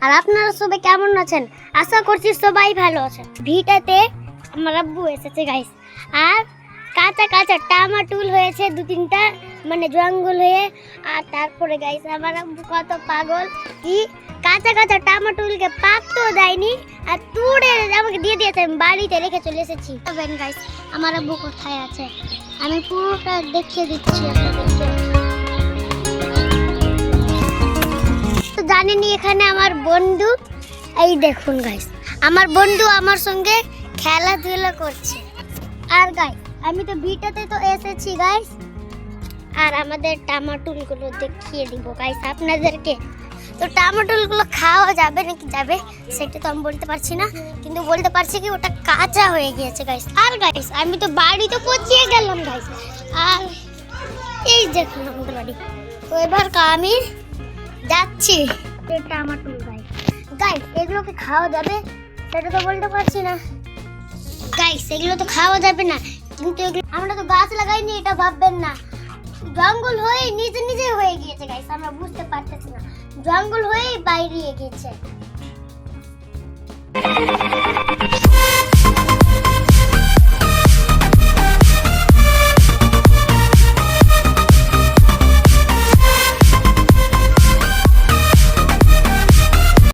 আর আপনারা সবাই কেমন আছেন? আশা করছি সবাই ভালো আছেন। ভিটাতে আমার আব্বু এসেছে গাইস, আর কাঁচা কাঁচা টামাটুল হয়েছে দু তিনটা, মানে জঙ্গল হয়ে। আর তারপরে গাইস আমার আব্বু কত পাগল, কি কাঁচা কাঁচা টামাটুলকে পাকতেও দেয়নি আর তুড়ে আমাকে দিয়ে দিয়েছে। আমি বাড়িতে রেখে চলে এসেছি। গাইস আমার আব্বু কোথায় আছে আমি পুরোটা দেখিয়ে দিচ্ছি আপনাদেরকে। তো জানেনই এখানে আমার বন্ধু, এই দেখুন গাইস আমার বন্ধু আমার সঙ্গে খেলাধুলা করছে। আর গাইস আমি তো ভিটাতে তো এসেছি গাইস, আর আমাদের টামাটুলগুলো দেখিয়ে দিব গাইস আপনাদেরকে। তো টামাটুলগুলো খাওয়া যাবে নাকি যাবে সেটা তো আমি বলতে পারছি না, কিন্তু বলতে পারছি কি ওটা কাঁচা হয়ে গিয়েছে গাইস। আর গাইস আমি তো বাড়িতে পচিয়ে গেলাম গাইস, আর এই দেখুন আমাদের বাড়ি। তো এবার আমি যাচ্ছি টামাটুল গাইস। গাইস এগুলোকে খাওয়া যাবে সেটা তো বলতে পারছি না গাইস, এগুলো তো খাওয়া যাবে না, কিন্তু এগুলো আমরা তো গাছ লাগাইনি, এটা ভাববেন না। জঙ্গল হয়ে নিজে নিজে হয়ে গিয়েছে গাইস, আমরা বুঝতে পারতেছি না, জঙ্গল হয়ে বাইরে গিয়েছে।